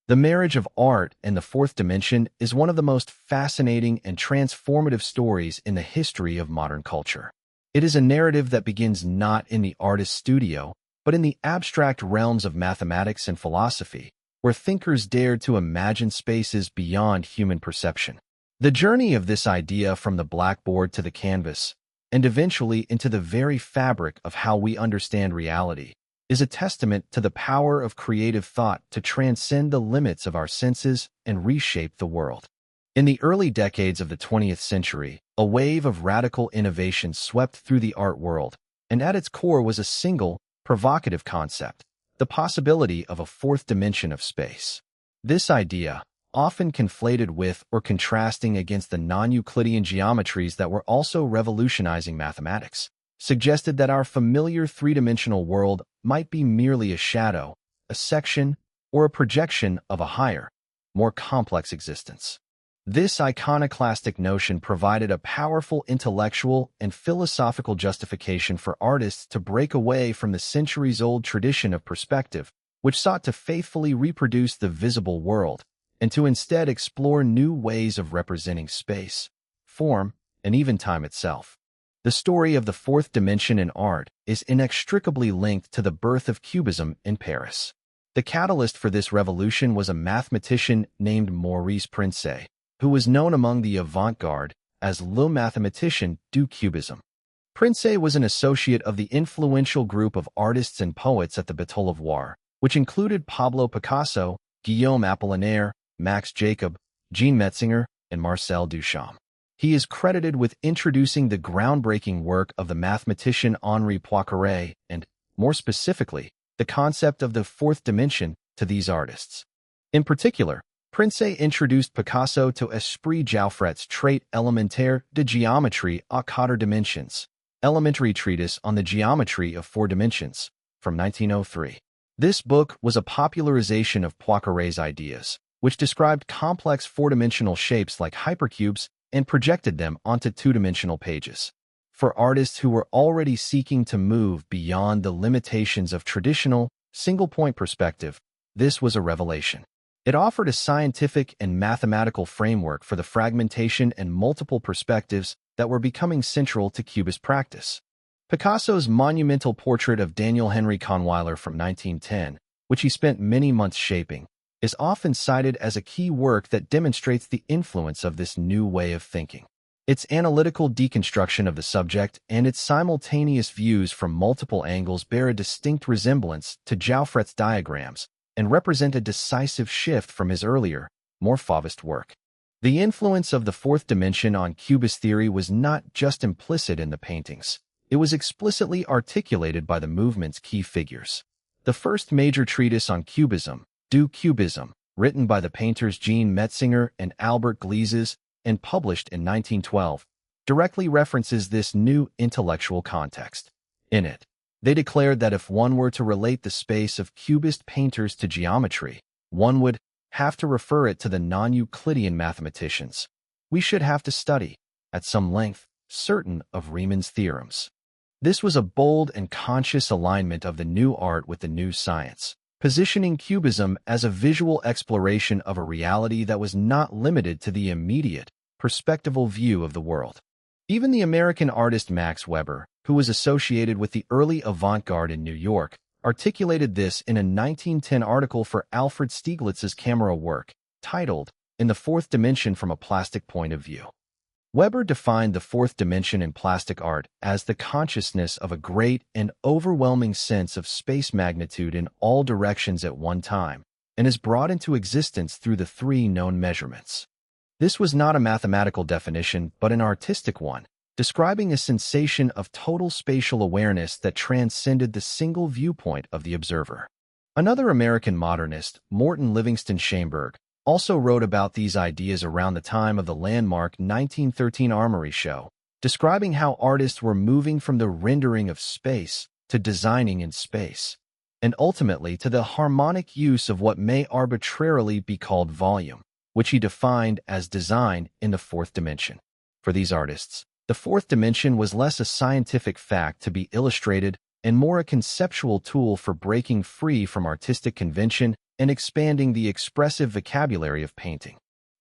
The marriage of art and the fourth dimension is one of the most fascinating and transformative stories in the history of modern culture. It is a narrative that begins not in the artist's studio, but in the abstract realms of mathematics and philosophy, where thinkers dared to imagine spaces beyond human perception. The journey of this idea from the blackboard to the canvas, and eventually into the very fabric of how we understand reality, is a testament to the power of creative thought to transcend the limits of our senses and reshape the world. In the early decades of the 20th century, a wave of radical innovation swept through the art world, and at its core was a single, provocative concept: the possibility of a fourth dimension of space. This idea, often conflated with or contrasting against the non-Euclidean geometries that were also revolutionizing mathematics, suggested that our familiar three-dimensional world might be merely a shadow, a section, or a projection of a higher, more complex existence. This iconoclastic notion provided a powerful intellectual and philosophical justification for artists to break away from the centuries-old tradition of perspective, which sought to faithfully reproduce the visible world, and to instead explore new ways of representing space, form, and even time itself. The story of the fourth dimension in art is inextricably linked to the birth of Cubism in Paris. The catalyst for this revolution was a mathematician named Maurice Princet, who was known among the avant-garde as le mathématicien du Cubisme. Princet was an associate of the influential group of artists and poets at the Bateau-Lavoir, which included Pablo Picasso, Guillaume Apollinaire, Max Jacob, Jean Metzinger, and Marcel Duchamp. He is credited with introducing the groundbreaking work of the mathematician Henri Poincaré and, more specifically, the concept of the fourth dimension to these artists. In particular, Princet introduced Picasso to Esprit Joffret's trait élémentaire de géométrie à quatre dimensions, elementary treatise on the geometry of four dimensions, from 1903. This book was a popularization of Poincaré's ideas, which described complex four-dimensional shapes like hypercubes and projected them onto two-dimensional pages. For artists who were already seeking to move beyond the limitations of traditional, single-point perspective, this was a revelation. It offered a scientific and mathematical framework for the fragmentation and multiple perspectives that were becoming central to Cubist practice. Picasso's monumental portrait of Daniel Henry Kahnweiler from 1910, which he spent many months shaping, is often cited as a key work that demonstrates the influence of this new way of thinking. Its analytical deconstruction of the subject and its simultaneous views from multiple angles bear a distinct resemblance to Joffret's diagrams and represent a decisive shift from his earlier, more Fauvist work. The influence of the fourth dimension on Cubist theory was not just implicit in the paintings. It was explicitly articulated by the movement's key figures. The first major treatise on Cubism, Du Cubisme, written by the painters Jean Metzinger and Albert Gleizes and published in 1912, directly references this new intellectual context. In it, they declared that if one were to relate the space of Cubist painters to geometry, one would have to refer it to the non-Euclidean mathematicians. We should have to study, at some length, certain of Riemann's theorems. This was a bold and conscious alignment of the new art with the new science, positioning Cubism as a visual exploration of a reality that was not limited to the immediate, perspectival view of the world. Even the American artist Max Weber, who was associated with the early avant-garde in New York, articulated this in a 1910 article for Alfred Stieglitz's camera work, titled, In the Fourth Dimension from a Plastic Point of View. Weber defined the fourth dimension in plastic art as the consciousness of a great and overwhelming sense of space magnitude in all directions at one time, and is brought into existence through the three known measurements. This was not a mathematical definition, but an artistic one, describing a sensation of total spatial awareness that transcended the single viewpoint of the observer. Another American modernist, Morton Livingston Schoenberg, also wrote about these ideas around the time of the landmark 1913 Armory Show, describing how artists were moving from the rendering of space to designing in space, and ultimately to the harmonic use of what may arbitrarily be called volume, which he defined as design in the fourth dimension. For these artists, the fourth dimension was less a scientific fact to be illustrated and more a conceptual tool for breaking free from artistic convention and expanding the expressive vocabulary of painting.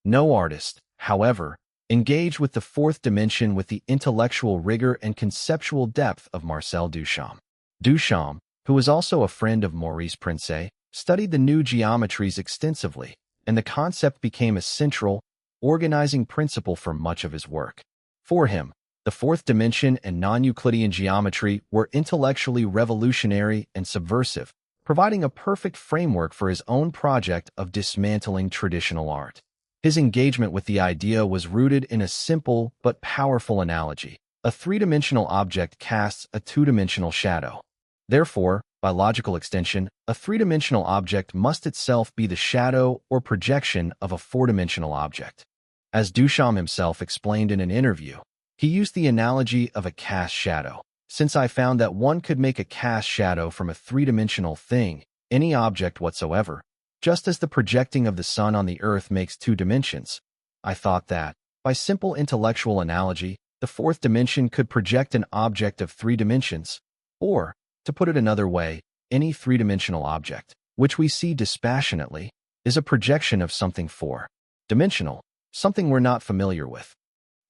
No artist, however, engaged with the fourth dimension with the intellectual rigor and conceptual depth of Marcel Duchamp. Duchamp, who was also a friend of Maurice Princet, studied the new geometries extensively, and the concept became a central, organizing principle for much of his work. For him, the fourth dimension and non-Euclidean geometry were intellectually revolutionary and subversive, providing a perfect framework for his own project of dismantling traditional art. His engagement with the idea was rooted in a simple but powerful analogy. A three-dimensional object casts a two-dimensional shadow. Therefore, by logical extension, a three-dimensional object must itself be the shadow or projection of a four-dimensional object. As Duchamp himself explained in an interview, he used the analogy of a cast shadow. Since I found that one could make a cast shadow from a three-dimensional thing, any object whatsoever, just as the projecting of the sun on the earth makes two dimensions, I thought that, by simple intellectual analogy, the fourth dimension could project an object of three dimensions, or, to put it another way, any three-dimensional object, which we see dispassionately, is a projection of something four-dimensional, something we're not familiar with.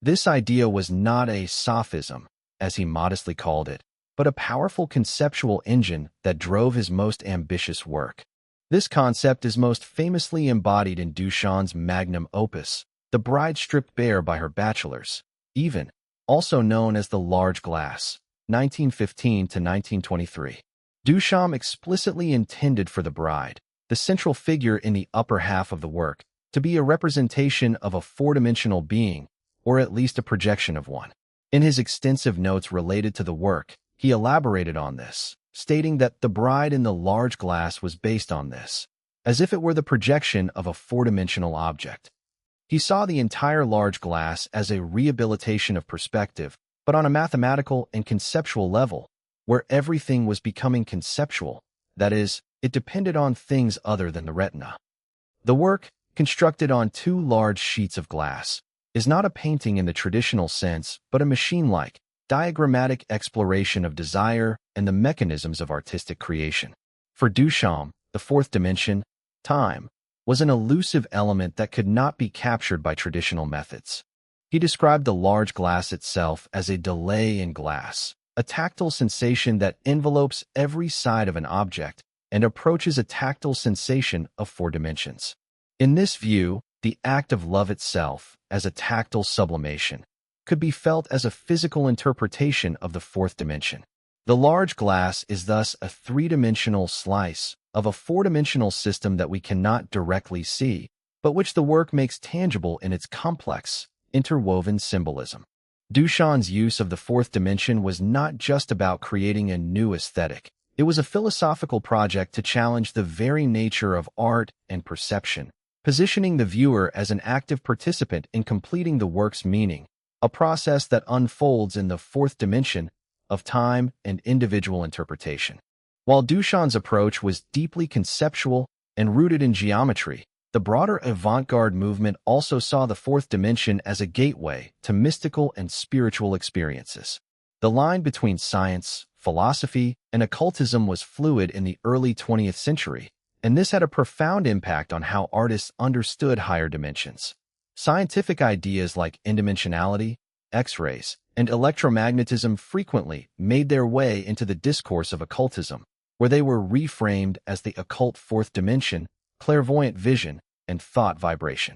This idea was not a sophism, as he modestly called it, but a powerful conceptual engine that drove his most ambitious work. This concept is most famously embodied in Duchamp's magnum opus, The Bride Stripped Bare by Her Bachelors, even, also known as the large glass, 1915 to 1923. Duchamp explicitly intended for the bride, the central figure in the upper half of the work, to be a representation of a four-dimensional being, or at least a projection of one. In his extensive notes related to the work, he elaborated on this, stating that the bride in the large glass was based on this, as if it were the projection of a four-dimensional object. He saw the entire large glass as a rehabilitation of perspective, but on a mathematical and conceptual level, where everything was becoming conceptual, that is, it depended on things other than the retina. The work, constructed on two large sheets of glass, is not a painting in the traditional sense, but a machine-like, diagrammatic exploration of desire and the mechanisms of artistic creation. For Duchamp, the fourth dimension, time, was an elusive element that could not be captured by traditional methods. He described the large glass itself as a delay in glass, a tactile sensation that envelopes every side of an object and approaches a tactile sensation of four dimensions. In this view, the act of love itself, as a tactile sublimation, could be felt as a physical interpretation of the fourth dimension. The large glass is thus a three-dimensional slice of a four-dimensional system that we cannot directly see, but which the work makes tangible in its complex, interwoven symbolism. Duchamp's use of the fourth dimension was not just about creating a new aesthetic. It was a philosophical project to challenge the very nature of art and perception, positioning the viewer as an active participant in completing the work's meaning, a process that unfolds in the fourth dimension of time and individual interpretation. While Duchamp's approach was deeply conceptual and rooted in geometry, the broader avant-garde movement also saw the fourth dimension as a gateway to mystical and spiritual experiences. The line between science, philosophy, and occultism was fluid in the early 20th century, and this had a profound impact on how artists understood higher dimensions. Scientific ideas like indimensionality, X-rays, and electromagnetism frequently made their way into the discourse of occultism, where they were reframed as the occult fourth dimension, clairvoyant vision, and thought vibration.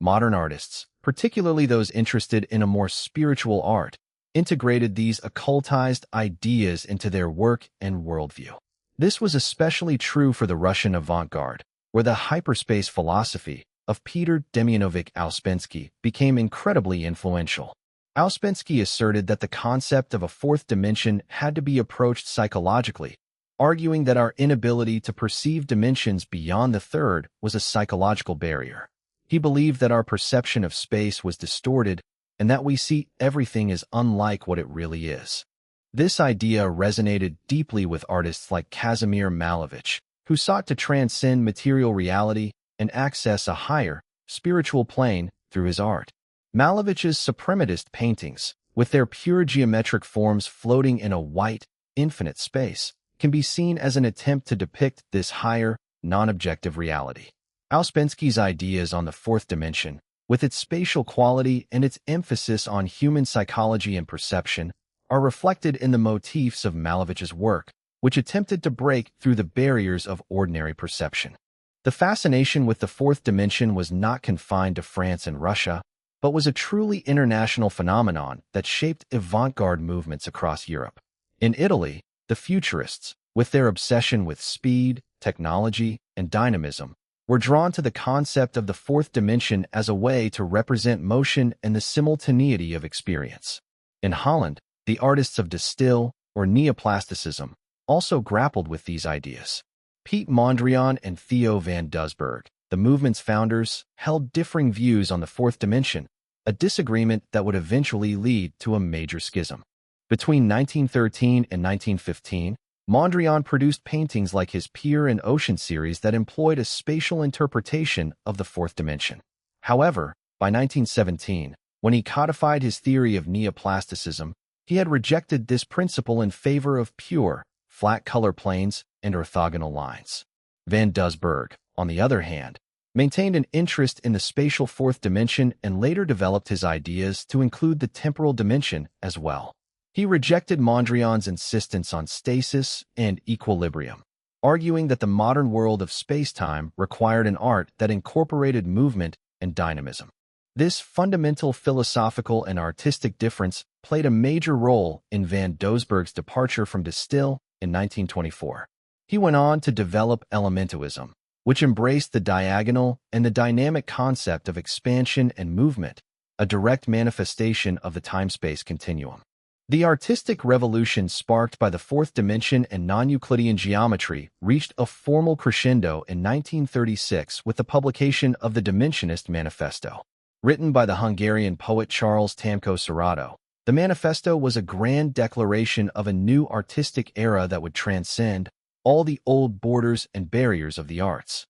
Modern artists, particularly those interested in a more spiritual art, integrated these occultized ideas into their work and worldview. This was especially true for the Russian avant-garde, where the hyperspace philosophy of Peter Demianovich Ouspensky became incredibly influential. Ouspensky asserted that the concept of a fourth dimension had to be approached psychologically, arguing that our inability to perceive dimensions beyond the third was a psychological barrier. He believed that our perception of space was distorted and that we see everything as unlike what it really is. This idea resonated deeply with artists like Kazimir Malevich, who sought to transcend material reality and access a higher, spiritual plane through his art. Malevich's Suprematist paintings, with their pure geometric forms floating in a white, infinite space, can be seen as an attempt to depict this higher, non-objective reality. Ouspensky's ideas on the fourth dimension, with its spatial quality and its emphasis on human psychology and perception, are reflected in the motifs of Malevich's work, which attempted to break through the barriers of ordinary perception. The fascination with the fourth dimension was not confined to France and Russia, but was a truly international phenomenon that shaped avant-garde movements across Europe. In Italy, the Futurists, with their obsession with speed, technology, and dynamism, were drawn to the concept of the fourth dimension as a way to represent motion and the simultaneity of experience. In Holland, the artists of De Stijl, or neoplasticism, also grappled with these ideas. Piet Mondrian and Theo van Doesburg, the movement's founders, held differing views on the fourth dimension, a disagreement that would eventually lead to a major schism. Between 1913 and 1915, Mondrian produced paintings like his Pier and Ocean series that employed a spatial interpretation of the fourth dimension. However, by 1917, when he codified his theory of neoplasticism, he had rejected this principle in favor of pure, flat color planes and orthogonal lines. Van Doesburg, on the other hand, maintained an interest in the spatial fourth dimension and later developed his ideas to include the temporal dimension as well. He rejected Mondrian's insistence on stasis and equilibrium, arguing that the modern world of space-time required an art that incorporated movement and dynamism. This fundamental philosophical and artistic difference played a major role in Van Doesburg's departure from De Stijl in 1924. He went on to develop elementalism, which embraced the diagonal and the dynamic concept of expansion and movement, a direct manifestation of the time-space continuum. The artistic revolution sparked by the fourth dimension and non-Euclidean geometry reached a formal crescendo in 1936 with the publication of the Dimensionist Manifesto. Written by the Hungarian poet Charles Tamko Serrato, the manifesto was a grand declaration of a new artistic era that would transcend all the old borders and barriers of the arts.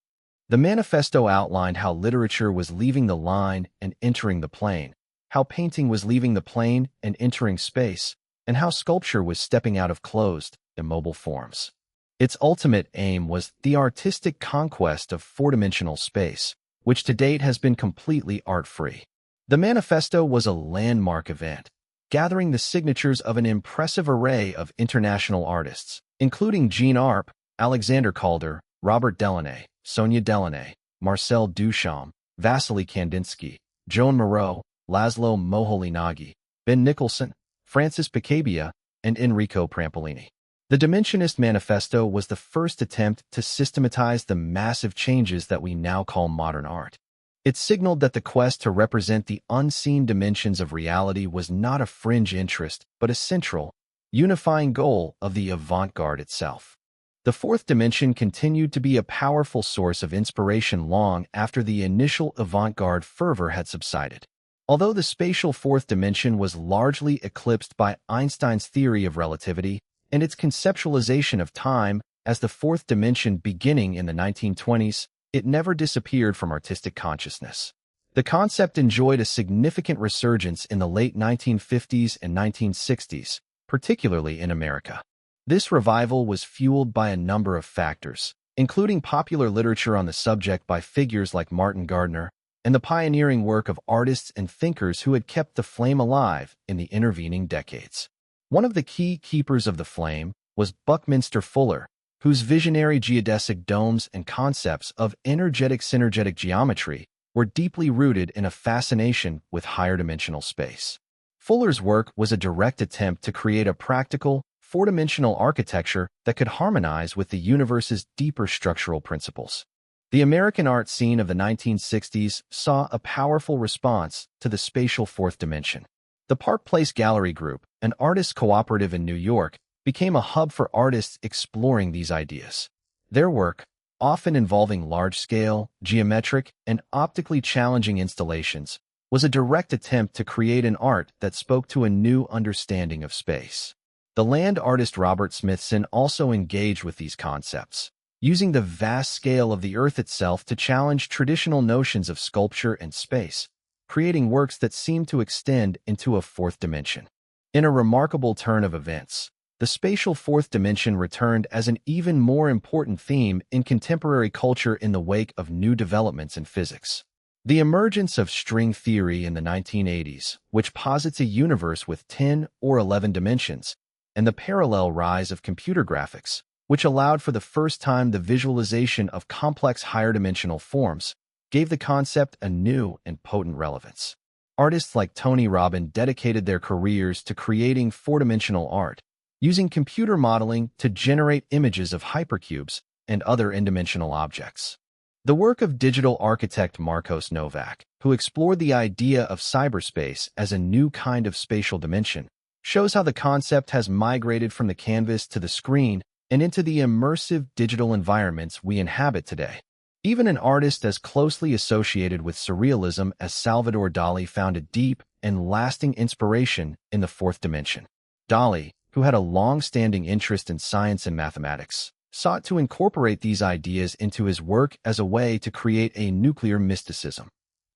The manifesto outlined how literature was leaving the line and entering the plane, how painting was leaving the plane and entering space, and how sculpture was stepping out of closed, immobile forms. Its ultimate aim was the artistic conquest of four-dimensional space, which to date has been completely art-free. The manifesto was a landmark event, gathering the signatures of an impressive array of international artists, including Jean Arp, Alexander Calder, Robert Delaunay, Sonia Delaunay, Marcel Duchamp, Vasily Kandinsky, Joan Moreau, Laszlo Moholy-Nagy, Ben Nicholson, Francis Picabia, and Enrico Prampolini. The Dimensionist Manifesto was the first attempt to systematize the massive changes that we now call modern art. It signaled that the quest to represent the unseen dimensions of reality was not a fringe interest, but a central, unifying goal of the avant-garde itself. The fourth dimension continued to be a powerful source of inspiration long after the initial avant-garde fervor had subsided. Although the spatial fourth dimension was largely eclipsed by Einstein's theory of relativity and its conceptualization of time as the fourth dimension beginning in the 1920s, it never disappeared from artistic consciousness. The concept enjoyed a significant resurgence in the late 1950s and 1960s, particularly in America. This revival was fueled by a number of factors, including popular literature on the subject by figures like Martin Gardner and the pioneering work of artists and thinkers who had kept the flame alive in the intervening decades. One of the key keepers of the flame was Buckminster Fuller, whose visionary geodesic domes and concepts of energetic synergetic geometry were deeply rooted in a fascination with higher dimensional space. Fuller's work was a direct attempt to create a practical, four-dimensional architecture that could harmonize with the universe's deeper structural principles. The American art scene of the 1960s saw a powerful response to the spatial fourth dimension. The Park Place Gallery Group, an artists' cooperative in New York, became a hub for artists exploring these ideas. Their work, often involving large-scale, geometric, and optically challenging installations, was a direct attempt to create an art that spoke to a new understanding of space. The land artist Robert Smithson also engaged with these concepts, using the vast scale of the Earth itself to challenge traditional notions of sculpture and space, creating works that seemed to extend into a fourth dimension. In a remarkable turn of events, the spatial fourth dimension returned as an even more important theme in contemporary culture in the wake of new developments in physics. The emergence of string theory in the 1980s, which posits a universe with 10 or 11 dimensions, and the parallel rise of computer graphics, which allowed for the first time the visualization of complex higher-dimensional forms, gave the concept a new and potent relevance. Artists like Tony Robbin dedicated their careers to creating four-dimensional art, using computer modeling to generate images of hypercubes and other n-dimensional objects. The work of digital architect Marcos Novak, who explored the idea of cyberspace as a new kind of spatial dimension, shows how the concept has migrated from the canvas to the screen and into the immersive digital environments we inhabit today. Even an artist as closely associated with surrealism as Salvador Dalí found a deep and lasting inspiration in the fourth dimension. Dalí, who had a long-standing interest in science and mathematics, sought to incorporate these ideas into his work as a way to create a nuclear mysticism.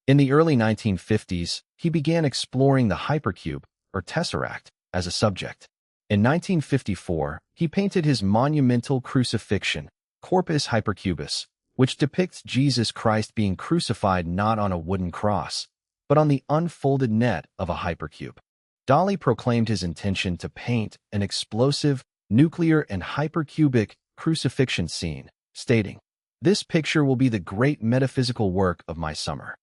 In the early 1950s, he began exploring the hypercube, or tesseract, as a subject. In 1954, he painted his monumental crucifixion, Corpus Hypercubus, which depicts Jesus Christ being crucified not on a wooden cross, but on the unfolded net of a hypercube. Dalí proclaimed his intention to paint an explosive, nuclear and hypercubic crucifixion scene, stating, "This picture will be the great metaphysical work of my summer."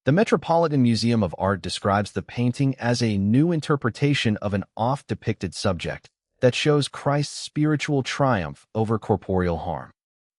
The Metropolitan Museum of Art describes the painting as a new interpretation of an oft-depicted subject that shows Christ's spiritual triumph over corporeal harm.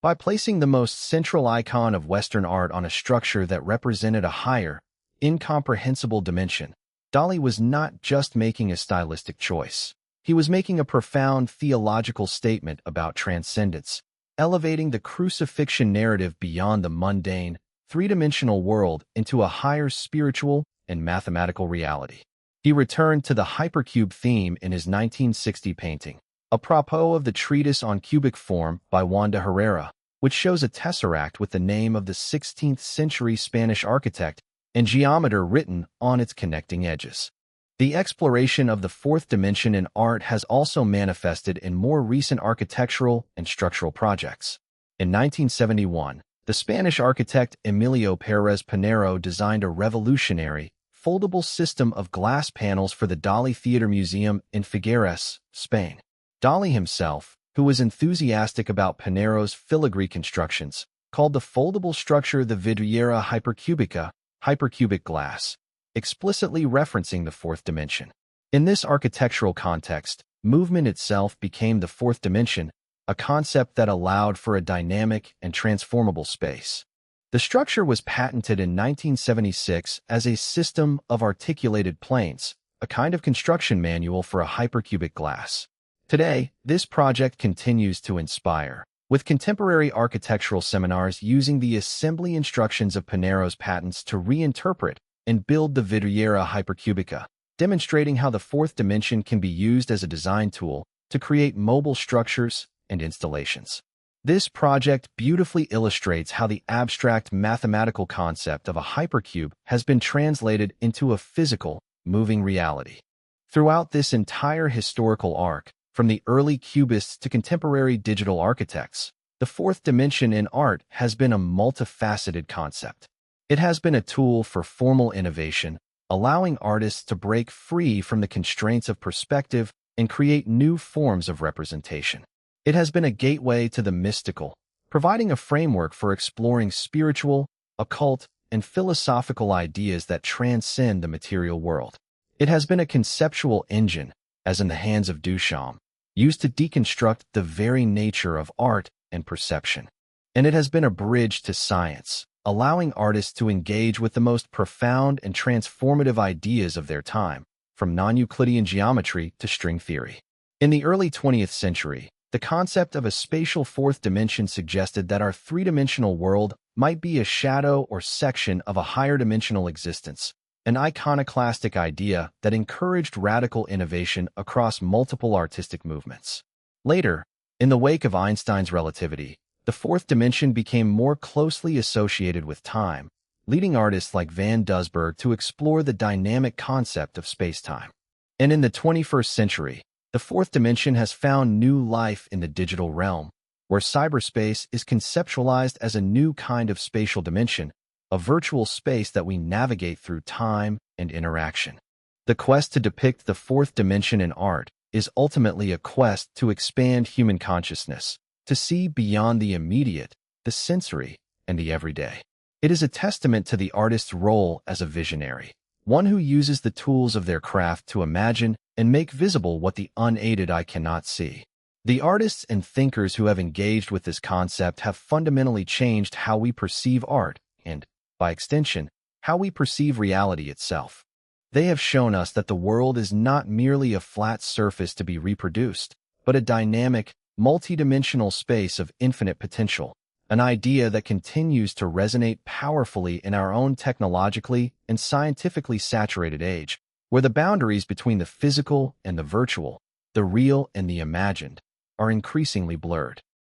By placing the most central icon of Western art on a structure that represented a higher, incomprehensible dimension, Dalí was not just making a stylistic choice. He was making a profound theological statement about transcendence, elevating the crucifixion narrative beyond the mundane, three-dimensional world into a higher spiritual and mathematical reality. He returned to the hypercube theme in his 1960 painting, apropos of the treatise on cubic form by Juan de Herrera, which shows a tesseract with the name of the 16th-century Spanish architect and geometer written on its connecting edges. The exploration of the fourth dimension in art has also manifested in more recent architectural and structural projects. In 1971, the Spanish architect Emilio Pérez Piñero designed a revolutionary, foldable system of glass panels for the Dalí Theater Museum in Figueres, Spain. Dalí himself, who was enthusiastic about Piñero's filigree constructions, called the foldable structure the vidriera hypercubica, hypercubic glass, explicitly referencing the fourth dimension. In this architectural context, movement itself became the fourth dimension, a concept that allowed for a dynamic and transformable space. The structure was patented in 1976 as a system of articulated planes, a kind of construction manual for a hypercubic glass. Today, this project continues to inspire, with contemporary architectural seminars using the assembly instructions of Piñero's patents to reinterpret and build the vidriera hypercubica, demonstrating how the fourth dimension can be used as a design tool to create mobile structures and installations. This project beautifully illustrates how the abstract mathematical concept of a hypercube has been translated into a physical, moving reality. Throughout this entire historical arc, from the early Cubists to contemporary digital architects, the fourth dimension in art has been a multifaceted concept. It has been a tool for formal innovation, allowing artists to break free from the constraints of perspective and create new forms of representation. It has been a gateway to the mystical, providing a framework for exploring spiritual, occult, and philosophical ideas that transcend the material world. It has been a conceptual engine, as in the hands of Duchamp, used to deconstruct the very nature of art and perception. And it has been a bridge to science, allowing artists to engage with the most profound and transformative ideas of their time, from non-Euclidean geometry to string theory. In the early 20th century, the concept of a spatial fourth dimension suggested that our three-dimensional world might be a shadow or section of a higher dimensional existence, an iconoclastic idea that encouraged radical innovation across multiple artistic movements. Later, in the wake of Einstein's relativity, the fourth dimension became more closely associated with time, leading artists like Van Doesburg to explore the dynamic concept of space-time. And in the 21st century, The fourth dimension has found new life in the digital realm, where cyberspace is conceptualized as a new kind of spatial dimension, a virtual space that we navigate through time and interaction. The quest to depict the fourth dimension in art is ultimately a quest to expand human consciousness, to see beyond the immediate, the sensory, and the everyday. It is a testament to the artist's role as a visionary, one who uses the tools of their craft to imagine and make visible what the unaided eye cannot see. The artists and thinkers who have engaged with this concept have fundamentally changed how we perceive art and, by extension, how we perceive reality itself. They have shown us that the world is not merely a flat surface to be reproduced, but a dynamic, multidimensional space of infinite potential, an idea that continues to resonate powerfully in our own technologically and scientifically saturated age, where the boundaries between the physical and the virtual, the real and the imagined, are increasingly blurred.